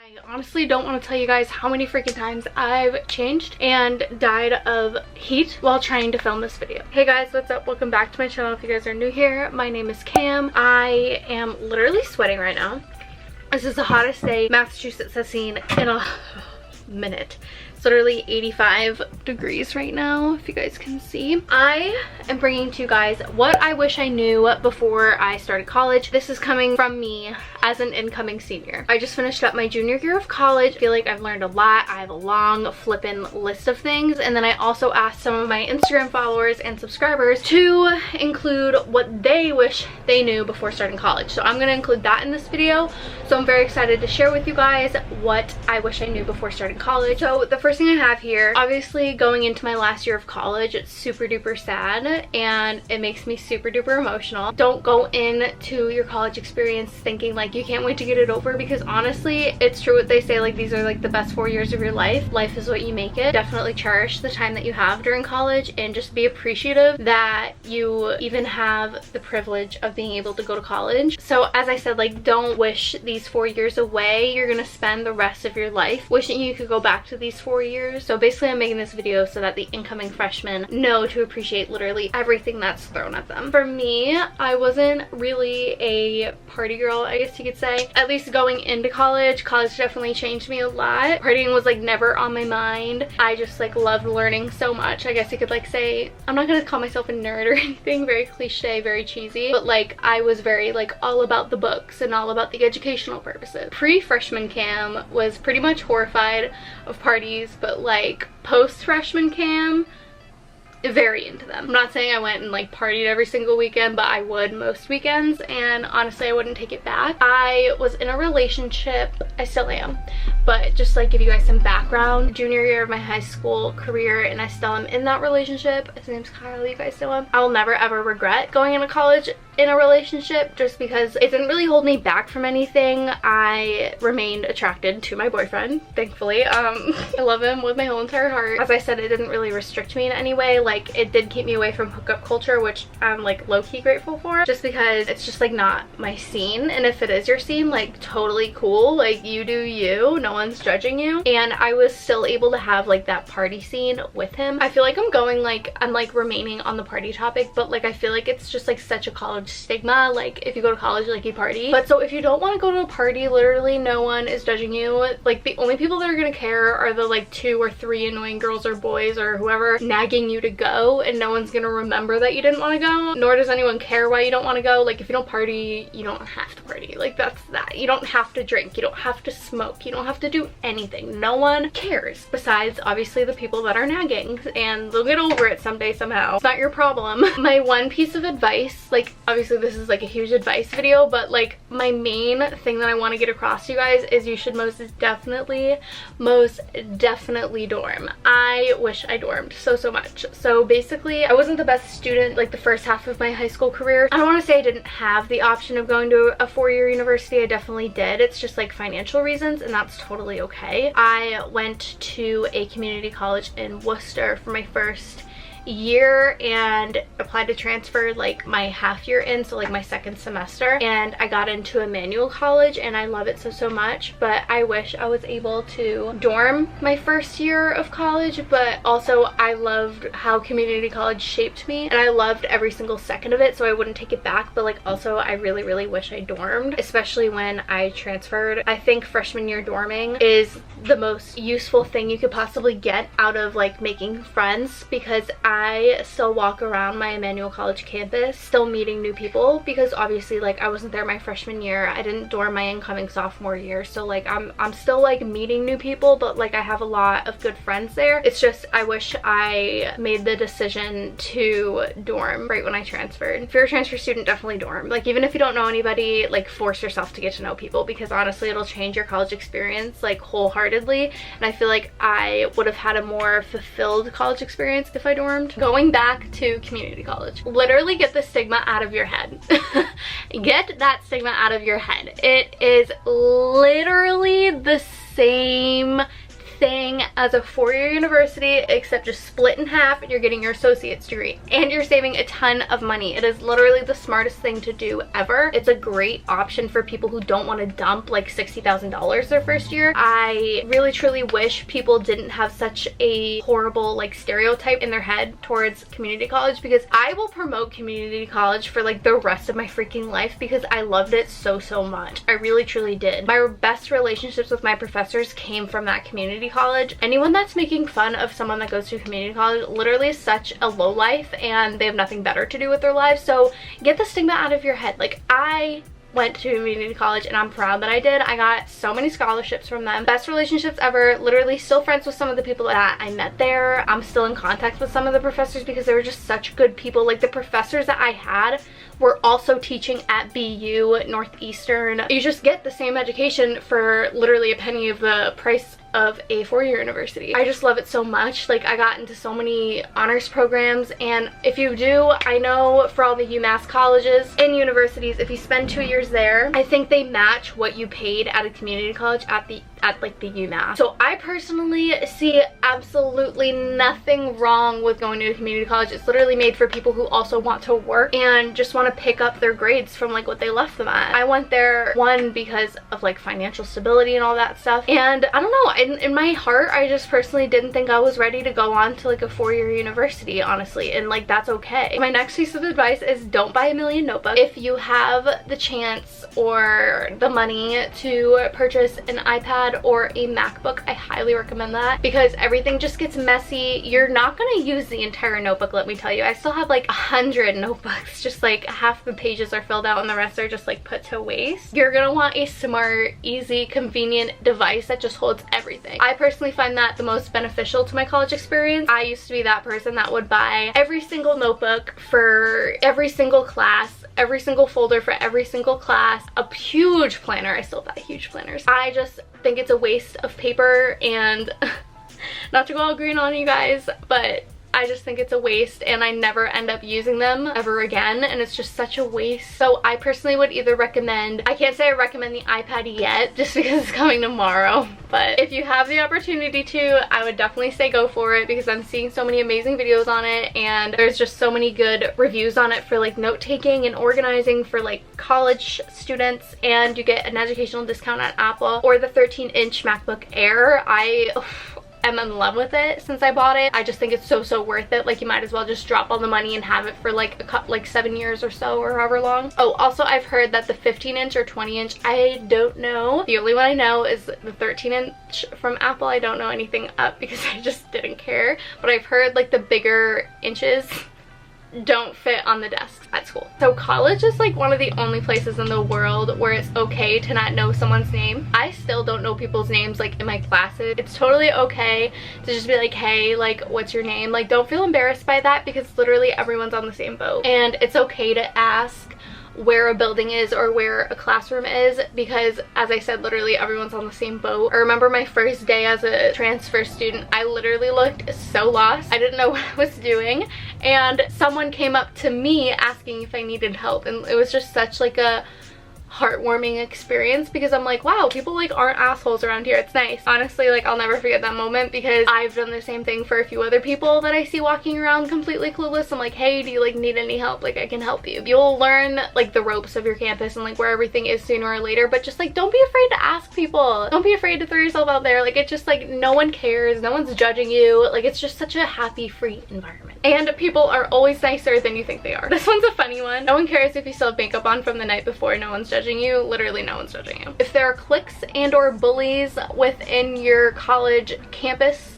I honestly don't want to tell you guys how many freaking times I've changed and died of heat while trying to film this video. Hey guys, what's up? Welcome back to my channel. If you guys are new here, my name is Cam. I am literally sweating right now. This is the hottest day Massachusetts has seen in a minute. It's literally 85 degrees right now, if you guys can see. I am bringing to you guys what I wish I knew before I started college. This is coming from me as an incoming senior. I just finished up my junior year of college. I feel like I've learned a lot. I have a long flippin' list of things, and then I also asked some of my Instagram followers and subscribers to include what they wish they knew before starting college. So I'm gonna include that in this video. So I'm very excited to share with you guys what I wish I knew before starting college. So the first thing I have here, obviously going into my last year of college, it's super duper sad and it makes me super duper emotional. Don't go into your college experience thinking like you can't wait to get it over, because honestly it's true what they say, like these are like the best 4 years of your life. Life is what you make it. Definitely cherish the time that you have during college and just be appreciative that you even have the privilege of being able to go to college. So as I said, like don't wish these 4 years away. You're gonna spend the rest of your life wishing you could go back to these 4 years. So basically I'm making this video so that the incoming freshmen know to appreciate literally everything that's thrown at them. For me, I wasn't really a party girl, I guess you could say. At least going into college definitely changed me a lot. Partying was like never on my mind. I just like loved learning so much. I guess you could like say, I'm not gonna call myself a nerd or anything, very cliche, very cheesy, but like I was very like all about the books and all about the educational purposes. Pre-freshman cam was pretty much horrified of parties, but like post-freshman cam, very into them. I'm not saying I went and like partied every single weekend, but I would most weekends, and honestly I wouldn't take it back. I was in a relationship, I still am, but just like give you guys some background, junior year of my high school career, and I still am in that relationship. His name's Kyle, you guys know him. I will never ever regret going into college in a relationship, just because it didn't really hold me back from anything. I remained attracted to my boyfriend, thankfully. I love him with my whole entire heart. As I said, it didn't really restrict me in any way. Like it did keep me away from hookup culture, which I'm like low-key grateful for, just because it's just like not my scene. And if it is your scene, like totally cool, like you do you, no one's judging you. And I was still able to have like that party scene with him. I feel like I'm like remaining on the party topic, but like I feel like it's just like such a college stigma, like if you go to college like you party. But so if you don't want to go to a party, literally no one is judging you. Like the only people that are gonna care are the like 2 or 3 annoying girls or boys or whoever nagging you to go, and no one's gonna remember that you didn't want to go, nor does anyone care why you don't want to go. Like if you don't party, you don't have to party. Like that's that. You don't have to drink, you don't have to smoke, you don't have to do anything. No one cares besides obviously the people that are nagging, and they'll get over it someday somehow. It's not your problem. My one piece of advice, like obviously this is like a huge advice video, but like my main thing that I want to get across to you guys is you should most definitely dorm. I wish I dormed so much. So basically I wasn't the best student like the first half of my high school career. I don't want to say I didn't have the option of going to a 4-year university. I definitely did. It's just like financial reasons, and that's totally okay. I went to a community college in Worcester for my first year and applied to transfer like my half year in, so like my second semester, and I got into Emmanuel college and I love it so much. But I wish I was able to dorm my first year of college, but also I loved how community college shaped me and I loved every single second of it, so I wouldn't take it back. But like also I really wish I dormed, especially when I transferred. I think freshman year dorming is the most useful thing you could possibly get out of like making friends, because I still walk around my Emmanuel College campus still meeting new people, because obviously like I wasn't there my freshman year. I didn't dorm my incoming sophomore year, so like I'm still like meeting new people, but like I have a lot of good friends there. It's just I wish I made the decision to dorm right when I transferred. If you're a transfer student, definitely dorm. Like even if you don't know anybody, like force yourself to get to know people, because honestly it'll change your college experience like wholeheartedly. And I feel like I would have had a more fulfilled college experience if I dormed. Going back to community college, literally get the stigma out of your head. Get that stigma out of your head. It is literally the same thing as a four-year university, except just split in half and you're getting your associate's degree. And you're saving a ton of money. It is literally the smartest thing to do ever. It's a great option for people who don't want to dump like $60,000 their first year. I really truly wish people didn't have such a horrible like stereotype in their head towards community college, because I will promote community college for like the rest of my freaking life because I loved it so much. I really truly did. My best relationships with my professors came from that community college. Anyone that's making fun of someone that goes to community college literally is such a low life and they have nothing better to do with their lives. So get the stigma out of your head. Like, I went to community college and I'm proud that I did. I got so many scholarships from them. Best relationships ever. Literally still friends with some of the people that I met there. I'm still in contact with some of the professors because they were just such good people. Like, the professors that I had were also teaching at BU, Northeastern. You just get the same education for literally a penny of the price of a four-year university. I just love it so much. Like, I got into so many honors programs, and if you do, I know for all the UMass colleges and universities, if you spend 2 years there, I think they match what you paid at a community college at like the UMass. So I personally see absolutely nothing wrong with going to a community college. It's literally made for people who also want to work and just want to pick up their grades from like what they left them at. I went there, one, because of like financial stability and all that stuff, and I don't know, in my heart, I just personally didn't think I was ready to go on to like a four-year university, honestly, and like that's okay. My next piece of advice is don't buy a million notebooks. If you have the chance or the money to purchase an iPad or a MacBook, I highly recommend that, because everything just gets messy. You're not going to use the entire notebook, let me tell you. I still have like 100 notebooks, just like half the pages are filled out and the rest are just like put to waste. You're going to want a smart, easy, convenient device that just holds everything. I personally find that the most beneficial to my college experience. I used to be that person that would buy every single notebook for every single class, every single folder for every single class, a huge planner. I still buy huge planners. I just think it's a waste of paper, and not to go all green on you guys, but I just think it's a waste and I never end up using them ever again, and it's just such a waste. So I personally would either recommend, I can't say I recommend the iPad yet just because it's coming tomorrow, but if you have the opportunity to, I would definitely say go for it, because I'm seeing so many amazing videos on it and there's just so many good reviews on it for like note-taking and organizing for like college students, and you get an educational discount at Apple. Or the 13-inch MacBook Air, I'm in love with it since I bought it. I just think it's so worth it. Like, you might as well just drop all the money and have it for like like 7 years or so, or however long. Oh, also I've heard that the 15-inch or 20-inch, I don't know. The only one I know is the 13-inch from Apple. I don't know anything up because I just didn't care. But I've heard like the bigger inches don't fit on the desks at school. So college is like one of the only places in the world where it's okay to not know someone's name. I still don't know people's names like in my classes. It's totally okay to just be like, hey, like, what's your name? Like, don't feel embarrassed by that, because literally everyone's on the same boat. And it's okay to ask where a building is or where a classroom is, because as I said, literally everyone's on the same boat. I remember my first day as a transfer student, I literally looked so lost. I didn't know what I was doing, and someone came up to me asking if I needed help, and it was just such like a heartwarming experience, because I'm like, wow, people like aren't assholes around here. It's nice. Honestly, like, I'll never forget that moment, because I've done the same thing for a few other people that I see walking around completely clueless. I'm like, hey, do you like need any help? Like, I can help you. You'll learn like the ropes of your campus and like where everything is sooner or later, but just like don't be afraid to ask people. Don't be afraid to throw yourself out there. Like, it's just like no one cares, no one's judging you. Like, it's just such a happy, free environment, and people are always nicer than you think they are. This one's a funny one. No one cares if you still have makeup on from the night before. No one's judging you. Literally no one's judging you. If there are cliques and or bullies within your college campus,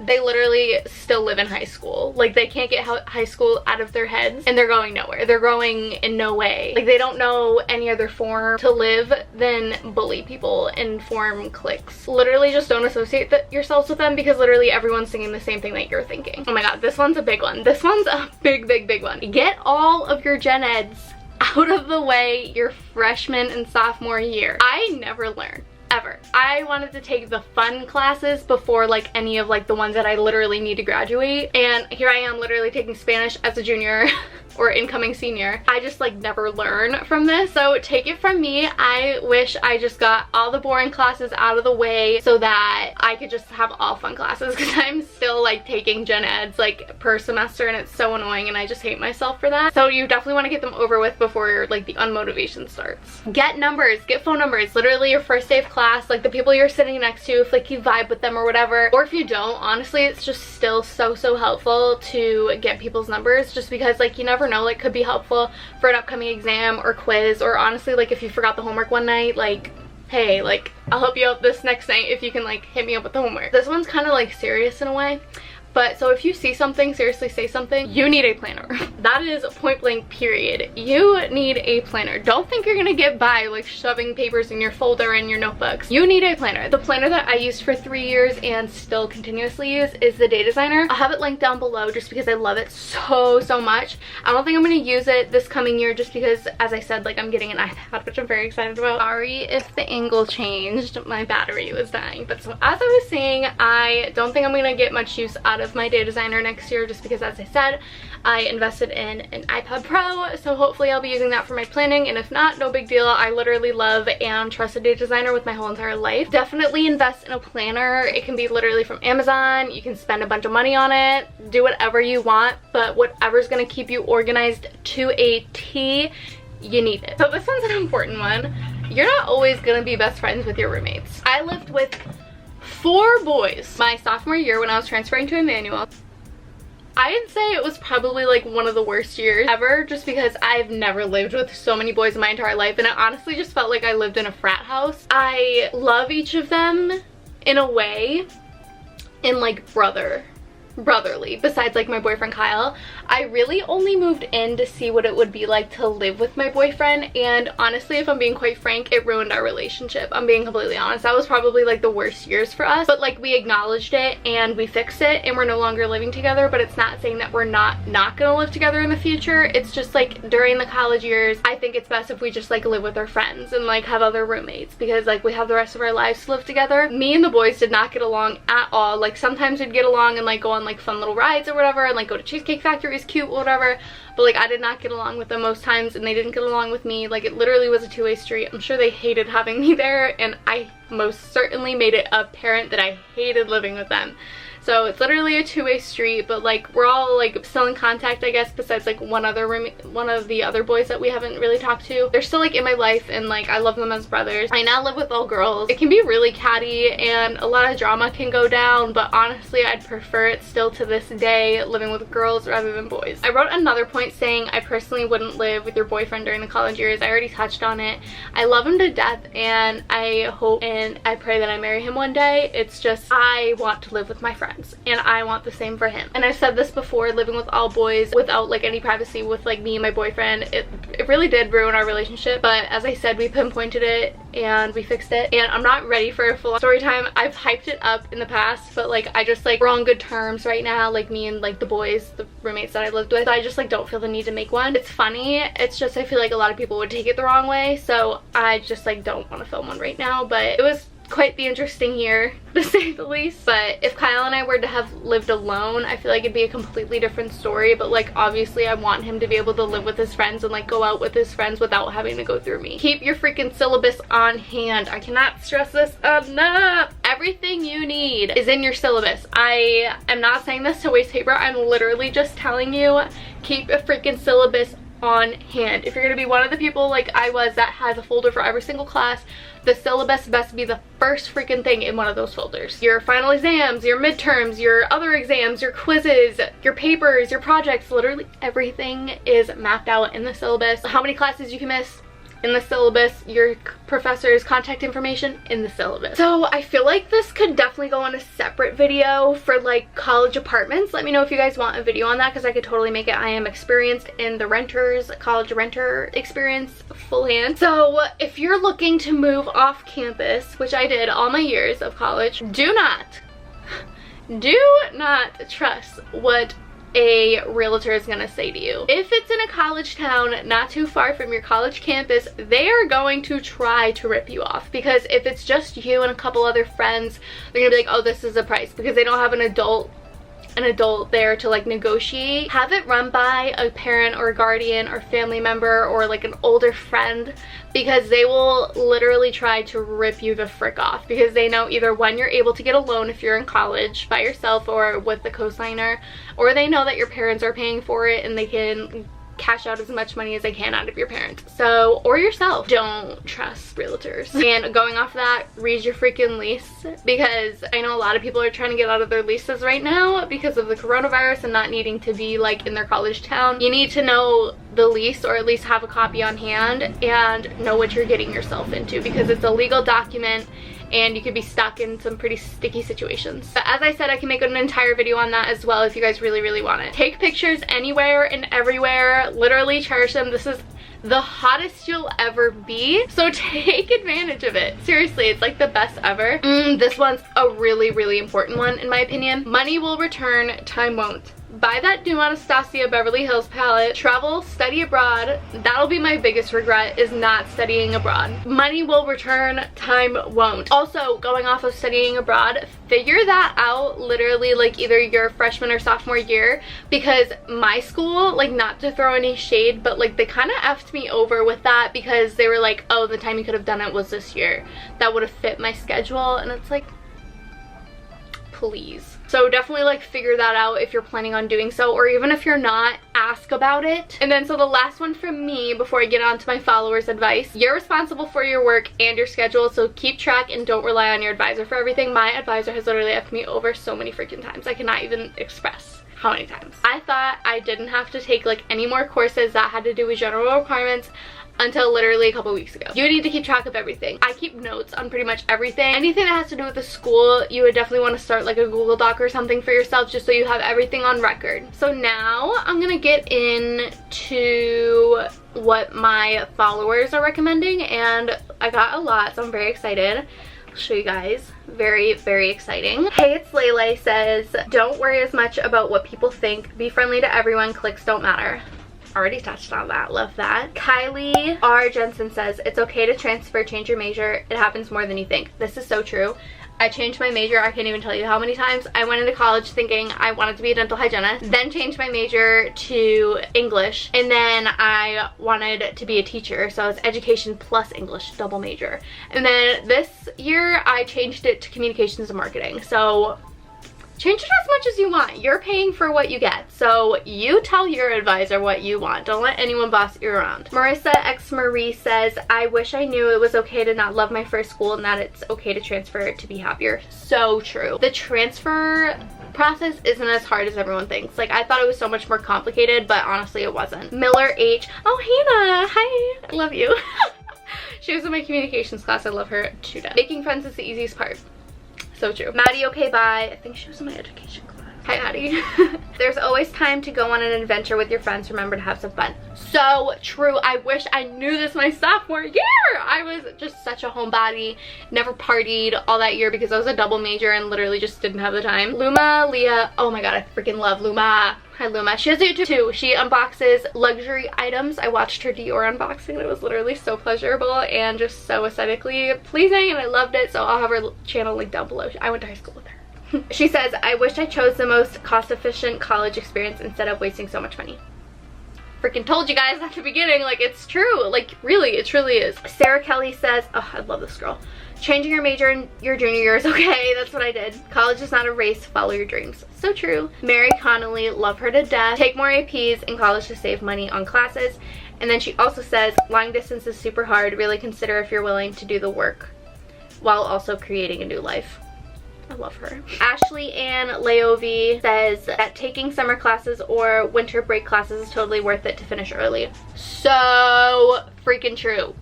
they literally still live in high school. Like, they can't get high school out of their heads, and they're going nowhere. They're growing in no way. Like, they don't know any other form to live than bully people and form cliques. Literally just don't associate yourselves with them, because literally everyone's thinking the same thing that you're thinking. Oh my god, this one's a big one. This one's a big one. Get all of your gen eds out of the way your freshman and sophomore year. I never learned, ever. I wanted to take the fun classes before like any of like the ones that I literally need to graduate, and here I am literally taking Spanish as a junior or incoming senior. I just like never learn from this. So take it from me, I wish I just got all the boring classes out of the way so that I could just have all fun classes, because I'm still like taking gen eds like per semester and it's so annoying and I just hate myself for that. So you definitely want to get them over with before like the unmotivation starts. Get numbers, get phone numbers, literally your first day of class, like the people you're sitting next to, if like you vibe with them or whatever, or if you don't, honestly it's just still so helpful to get people's numbers, just because like you never know, like could be helpful for an upcoming exam or quiz, or honestly like if you forgot the homework one night, like hey, like I'll help you out this next night if you can like hit me up with the homework. This one's kind of like serious in a way. But so if you see something, seriously say something, you need a planner. That is point blank period. You need a planner. Don't think you're gonna get by like shoving papers in your folder and your notebooks. You need a planner. The planner that I used for 3 years and still continuously use is the Day Designer. I'll have it linked down below just because I love it so much. I don't think I'm gonna use it this coming year just because, as I said, like I'm getting an iPad, which I'm very excited about. Sorry if the angle changed. My battery was dying. But so as I was saying, I don't think I'm gonna get much use out of my Day Designer next year just because, as I said, I invested in an iPad Pro, so hopefully I'll be using that for my planning, and if not, no big deal. I literally love and trust a Day Designer with my whole entire life. Definitely invest in a planner. It can be literally from Amazon. You can spend a bunch of money on it, do whatever you want, but whatever's gonna keep you organized to a T, you need it. So this one's an important one. You're not always gonna be best friends with your roommates. I lived with 4 boys my sophomore year when I was transferring to Emmanuel. I'd say it was probably like one of the worst years ever, just because I've never lived with so many boys in my entire life, and it honestly just felt like I lived in a frat house. I love each of them in a way, in like brotherly, besides like my boyfriend Kyle. I really only moved in to see what it would be like to live with my boyfriend, and honestly, if I'm being quite frank, it ruined our relationship. I'm being completely honest. That was probably like the worst years for us, but like we acknowledged it and we fixed it and we're no longer living together. But it's not saying that we're not gonna live together in the future. It's just like during the college years, I think it's best if we just like live with our friends and like have other roommates, because like we have the rest of our lives to live together. Me and the boys did not get along at all. Like sometimes we'd get along and like go on like fun little rides or whatever, and like go to Cheesecake Factory is cute, whatever, but like I did not get along with them most times, and they didn't get along with me. Like it literally was a two-way street. I'm sure they hated having me there, and I most certainly made it apparent that I hated living with them. So it's literally a two-way street, but like we're all like still in contact, I guess, besides like one of the other boys that we haven't really talked to. They're still like in my life, and like I love them as brothers. I now live with all girls. It can be really catty and a lot of drama can go down, but honestly I'd prefer it still to this day living with girls rather than boys. I wrote another point saying I personally wouldn't live with your boyfriend during the college years. I already touched on it. I love him to death, and I hope and I pray that I marry him one day. It's just I want to live with my friends, and I want the same for him. And I've said this before, living with all boys without like any privacy with like me and my boyfriend, it really did ruin our relationship. But as I said, we pinpointed it and we fixed it, and I'm not ready for a full story time. I've hyped it up in the past, but like I just like we're on good terms right now, like me and like the boys, the roommates that I lived with. So I just like don't feel the need to make one. It's funny, it's just I feel like a lot of people would take it the wrong way, so I just like don't want to film one right now. But it was quite the interesting year, to say the least. But if Kyle and I were to have lived alone, I feel like it'd be a completely different story. But like obviously I want him to be able to live with his friends and like go out with his friends without having to go through me. Keep your freaking syllabus on hand. I cannot stress this enough. Everything you need is in your syllabus. I am not saying this to waste paper. I'm literally just telling you, keep a freaking syllabus on hand. If you're gonna be one of the people like I was that has a folder for every single class, the syllabus best be the first freaking thing in one of those folders. Your final exams, your midterms, your other exams, your quizzes, your papers, your projects, literally everything is mapped out in the syllabus. How many classes you can miss in the syllabus, your professor's contact information in the syllabus. So I feel like this could definitely go on a separate video for like college apartments. Let me know if you guys want a video on that, because I could totally make it. I am experienced in the college renter experience full hand. So if you're looking to move off campus, which I did all my years of college, do not trust what a realtor is gonna say to you. If it's in a college town not too far from your college campus, they are going to try to rip you off, because if it's just you and a couple other friends, they're gonna be like, oh, this is the price, because they don't have an adult an adult there to like negotiate, have it run by a parent or a guardian or family member or like an older friend, because they will literally try to rip you the frick off, because they know either when you're able to get a loan if you're in college by yourself or with the cosigner, or they know that your parents are paying for it and they can cash out as much money as they can out of your parents. So, or yourself. Don't trust realtors. And going off that, read your freaking lease, because I know a lot of people are trying to get out of their leases right now because of the coronavirus and not needing to be like in their college town. You need to know the lease, or at least have a copy on hand and know what you're getting yourself into, because it's a legal document and you could be stuck in some pretty sticky situations. But as I said, I can make an entire video on that as well if you guys really want it. Take pictures anywhere and everywhere. Literally cherish them. This is the hottest you'll ever be, so take advantage of it. Seriously, it's like the best ever. This one's a really important one in my opinion. Money will return, time won't. Buy that new Anastasia Beverly Hills palette. Travel, study abroad. That'll be my biggest regret, is not studying abroad. Money will return, time won't. Also, going off of studying abroad, figure that out literally like either your freshman or sophomore year, because my school, like, not to throw any shade, but like they kind of effed me over with that, because they were like, oh, the time you could have done it was this year. That would have fit my schedule, and it's like, please. So definitely like figure that out if you're planning on doing so, or even if you're not, ask about it. And then so the last one from me before I get on to my followers' advice: you're responsible for your work and your schedule, so keep track and don't rely on your advisor for everything. My advisor has literally effed me over so many freaking times. I cannot even express how many times. I thought I didn't have to take like any more courses that had to do with general requirements until literally a couple weeks ago. You need to keep track of everything. I keep notes on pretty much everything. Anything that has to do with the school, you would definitely want to start like a Google Doc or something for yourself, just so you have everything on record. So now I'm gonna get into what my followers are recommending, and I got a lot, so I'm very excited. I'll show you guys. Very exciting. Hey, it's Lele says, don't worry as much about what people think. Be friendly to everyone. Clicks don't matter. Already touched on that. Love that. Kylie R. Jensen says, it's okay to transfer, change your major. It happens more than you think. This is so true. I changed my major, I can't even tell you how many times. I went into college thinking I wanted to be a dental hygienist, then changed my major to English, and then I wanted to be a teacher, so I was education plus English, double major. And then this year I changed it to communications and marketing. So change it as much as you want. You're paying for what you get, so you tell your advisor what you want. Don't let anyone boss you around. Marissa X Marie says, I wish I knew it was okay to not love my first school and that it's okay to transfer to be happier. So true. The transfer process isn't as hard as everyone thinks. Like, I thought it was so much more complicated, but honestly it wasn't. Miller H. Oh, Hannah. Hi. I love you. She was in my communications class. I love her to death. Making friends is the easiest part. So true. Maddie, okay, bye. I think she was in my education class. Hi, Maddie. There's always time to go on an adventure with your friends. Remember to have some fun. So true. I wish I knew this my sophomore year. I was just such a homebody. Never partied all that year because I was a double major and literally just didn't have the time. Luma Leah. Oh my god, I freaking love Luma. Hi, Luma. She has a YouTube too. She unboxes luxury items. I watched her Dior unboxing. It was literally so pleasurable and just so aesthetically pleasing, and I loved it. So I'll have her channel linked down below. I went to high school with her. She says, I wish I chose the most cost-efficient college experience instead of wasting so much money. Freaking told you guys at the beginning, like, it's true. Like, really, it truly is. Sarah Kelly says, oh, I love this girl. Changing your major in your junior year is okay. That's what I did. College is not a race. Follow your dreams. So true. Mary Connolly, love her to death. Take more APs in college to save money on classes. And then she also says, long distance is super hard. Really consider if you're willing to do the work while also creating a new life. I love her. Ashley Ann Leovi says that taking summer classes or winter break classes is totally worth it to finish early. So freaking true.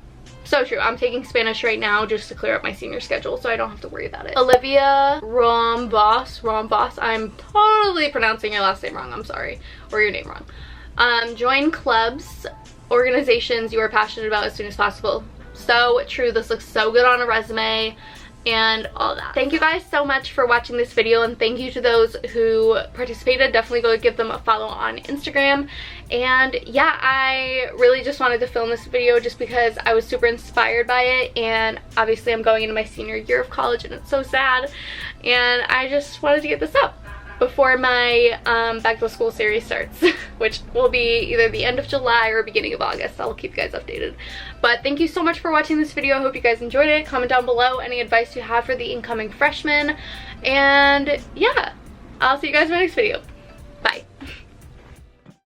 So true. I'm taking Spanish right now just to clear up my senior schedule so I don't have to worry about it. Olivia Rombos, I'm totally pronouncing your last name wrong, I'm sorry, or your name wrong. Join clubs, organizations you are passionate about as soon as possible. So true. This looks so good on a resume and all that. Thank you guys so much for watching this video, and thank you to those who participated. Definitely go give them a follow on Instagram. And yeah, I really just wanted to film this video just because I was super inspired by it, and obviously I'm going into my senior year of college and it's so sad, and I just wanted to get this up. before my back to school series starts, which will be either the end of July or beginning of August. I'll keep you guys updated. But thank you so much for watching this video. I hope you guys enjoyed it. Comment down below any advice you have for the incoming freshmen. And yeah, I'll see you guys in my next video.